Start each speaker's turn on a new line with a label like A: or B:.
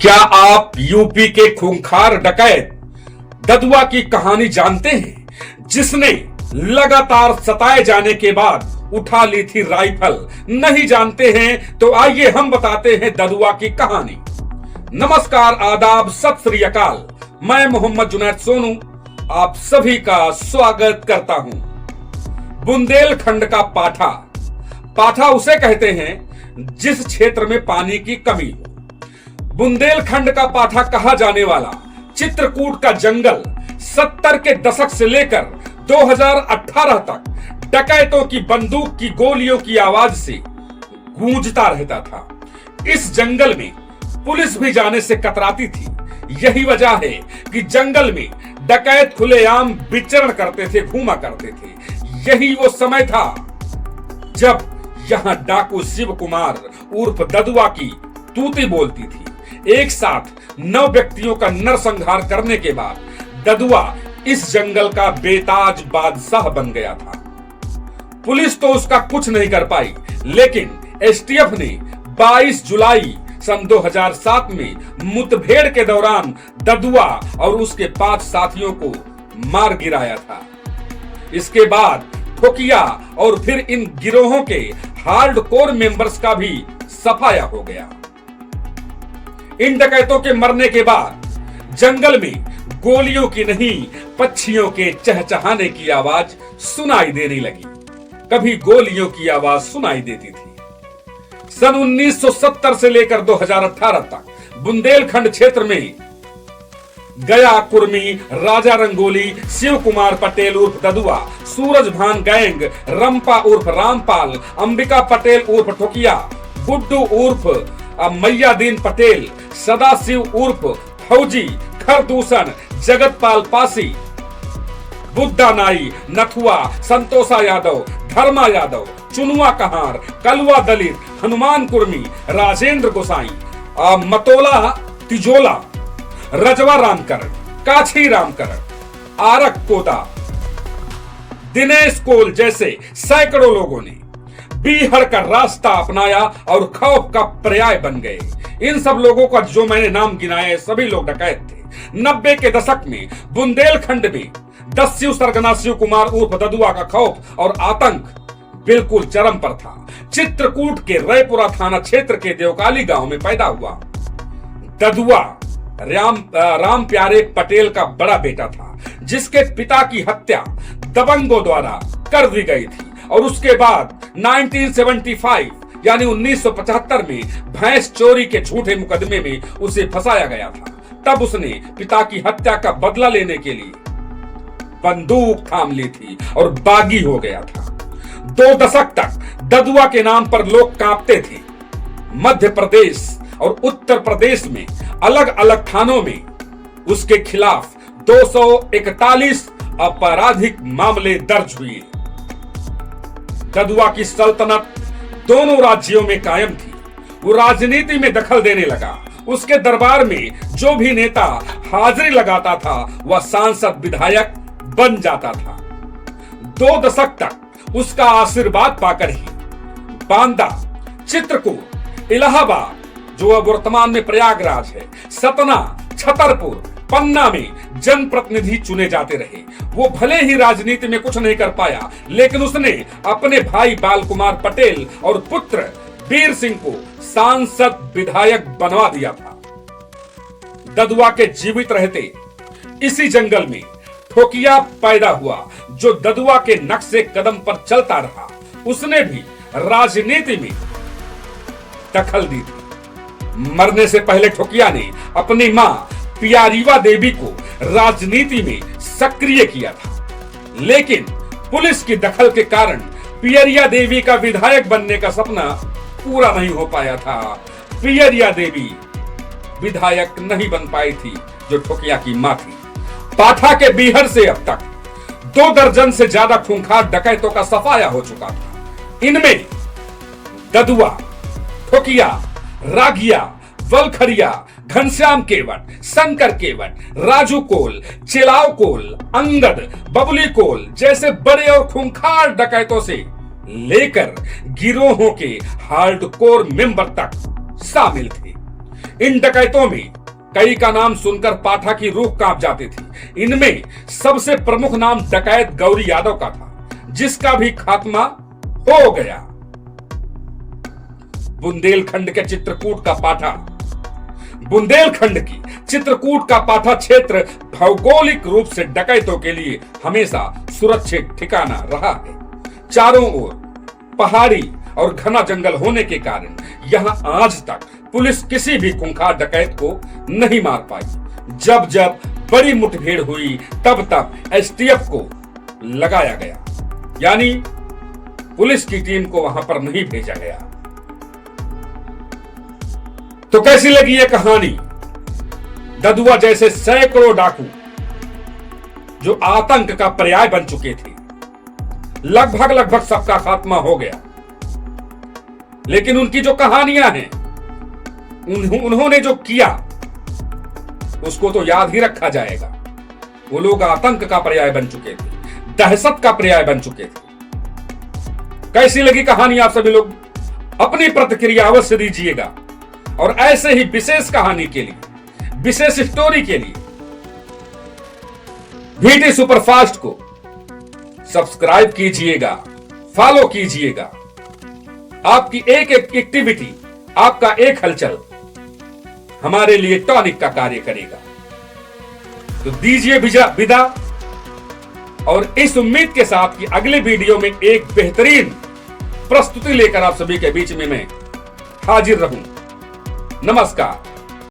A: क्या आप यूपी के खूंखार डकैत ददुआ की कहानी जानते हैं, जिसने लगातार सताए जाने के बाद उठा ली थी राइफल? नहीं जानते हैं तो आइए हम बताते हैं ददुआ की कहानी। नमस्कार, आदाब, सत श्री अकाल। मैं मोहम्मद जुनैद सोनू आप सभी का स्वागत करता हूं। बुंदेलखंड का पाठा। पाठा उसे कहते हैं जिस क्षेत्र में पानी की कमी हो। बुंदेलखंड का पाठा कहा जाने वाला चित्रकूट का जंगल 70 के दशक से लेकर 2018 तक डकैतों की बंदूक की गोलियों की आवाज से गूंजता रहता था। इस जंगल में पुलिस भी जाने से कतराती थी। यही वजह है कि जंगल में डकैत खुलेआम विचरण करते थे, घूमा करते थे। यही वो समय था जब यहां डाकू शिव कुमार उर्फ ददुआ की तूती बोलती थी। एक साथ 9 व्यक्तियों का नरसंहार करने के बाद ददुआ इस जंगल का बेताज बादशाह बन गया था। पुलिस तो उसका कुछ नहीं कर पाई, लेकिन एसटीएफ ने 22 जुलाई सन 2007 में मुठभेड़ के दौरान ददुआ और उसके 5 साथियों को मार गिराया था। इसके बाद ठोकिया और फिर इन गिरोहों के हार्डकोर मेंबर्स का भी सफाया हो गया। इन डकैतों के मरने के बाद जंगल में गोलियों की नहीं, पक्षियों के चहचहाने की आवाज सुनाई देने लगी। कभी गोलियों की आवाज सुनाई देती थी। सन 1970 से लेकर 2018 तक बुंदेलखंड क्षेत्र में गया कुर्मी, राजा रंगोली, शिव कुमार पटेल उर्फ ददुआ, सूरजभान गैंग, रंपा उर्फ रामपाल, अंबिका पटेल उर्फ ठोकिया, गुड्डू उर्फ मैयादीन पटेल, सदाशिव उर्फ फौजी, खरदूषण, जगतपाल पासी, बुद्धा नाई, नथुआ, संतोषा यादव, धर्मा यादव, चुनुआ कहार, कलवा दलित, हनुमान कुर्मी, राजेंद्र गोसाई, मतोला तिजोला, रजवा रामकरण, काछी रामकरण, आरक कोदा, दिनेश कोल जैसे सैकड़ों लोगों ने बीहड़ का रास्ता अपनाया और खौफ का पर्याय बन गए। इन सब लोगों का जो मैंने नाम गिनाए सभी लोग डकैत थे। 90 के दशक में बुंदेलखंड में दस्यु सरगना शिव कुमार उर्फ ददुआ का खौफ और आतंक बिल्कुल चरम पर था। चित्रकूट के रैपुरा थाना क्षेत्र के देवकाली गांव में पैदा हुआ ददुआ राम प्यारे पटेल का बड़ा बेटा था, जिसके पिता की हत्या दबंगों द्वारा कर दी गई थी और उसके बाद 1975 यानी 1975 में भैंस चोरी के झूठे मुकदमे में उसे फंसाया गया था। तब उसने पिता की हत्या का बदला लेने के लिए बंदूक थाम ली थी और बागी हो गया था। 2 दशक तक ददुआ के नाम पर लोग कांपते थे। मध्य प्रदेश और उत्तर प्रदेश में अलग अलग थानों में उसके खिलाफ 241 आपराधिक मामले दर्ज हुए। ददुआ की सल्तनत दोनों राज्यों में कायम थी। वो राजनीति में दखल देने लगा। उसके दरबार में जो भी नेता हाजिरी लगाता था वह सांसद विधायक बन जाता था। 2 दशक तक उसका आशीर्वाद पाकर ही बांदा, चित्रकूट, इलाहाबाद जो अब वर्तमान में प्रयागराज है, सतना, छतरपुर, पन्ना में जनप्रतिनिधि चुने जाते रहे। वो भले ही राजनीति में कुछ नहीं कर पाया, लेकिन उसने अपने भाई बाल कुमार पटेल और पुत्र वीर सिंह को सांसद विधायक बनवा दिया था। ददुआ के जीवित रहते इसी जंगल में ठोकिया पैदा हुआ, जो ददुआ के नक्शे कदम पर चलता रहा। उसने भी राजनीति में दखल दी थी। मरने से पहले ठोकिया ने अपनी मां पियारीवा देवी को राजनीति में सक्रिय किया था, लेकिन पुलिस की दखल के कारण पियरिया देवी का विधायक बनने का सपना पूरा नहीं हो पाया था। पियरिया देवी विधायक नहीं बन पाई थी, जो ठोकिया की मां थी। पाठा के बीहड़ से अब तक 2 दर्जन से ज्यादा खूंखार डकैतों का सफाया हो चुका था। इनमें ददुआ, ठोकिया, राघिया, वलखरिया, घनश्याम केवट, शंकर केवट, राजू कोल, चिलाव कोल, अंगद, बबुली कोल जैसे बड़े और खूंखार डकैतों से लेकर गिरोहों के हार्डकोर मेंबर तक शामिल थे। इन डकैतों में कई का नाम सुनकर पाठा की रूह कांप जाती थी। इनमें सबसे प्रमुख नाम डकैत गौरी यादव का था, जिसका भी खात्मा हो गया। बुंदेलखंड के चित्रकूट का पाठा, बुंदेलखंड की चित्रकूट का पाठा क्षेत्र भौगोलिक रूप से डकैतों के लिए हमेशा सुरक्षित ठिकाना रहा है। चारों ओर पहाड़ी और घना जंगल होने के कारण यहां आज तक पुलिस किसी भी खूंखार डकैत को नहीं मार पाई। जब जब बड़ी मुठभेड़ हुई तब तब एसटीएफ को लगाया गया, यानी पुलिस की टीम को वहां पर नहीं भेजा गया। तो कैसी लगी यह कहानी? ददुआ जैसे सैकड़ों डाकू जो आतंक का पर्याय बन चुके थे, लगभग सबका खात्मा हो गया। लेकिन उनकी जो कहानियां हैं, उन्होंने जो किया उसको तो याद ही रखा जाएगा। वो लोग आतंक का पर्याय बन चुके थे, दहशत का पर्याय बन चुके थे। कैसी लगी कहानी आप सभी लोग अपनी प्रतिक्रिया अवश्य दीजिएगा। और ऐसे ही विशेष कहानी के लिए, विशेष स्टोरी के लिए VT सुपरफास्ट को सब्सक्राइब कीजिएगा, फॉलो कीजिएगा। आपकी एक एक एक्टिविटी, आपका एक हलचल हमारे लिए टॉनिक का कार्य करेगा। तो दीजिए विदा, और इस उम्मीद के साथ कि अगले वीडियो में एक बेहतरीन प्रस्तुति लेकर आप सभी के बीच में मैं हाजिर रहूं। नमस्कार।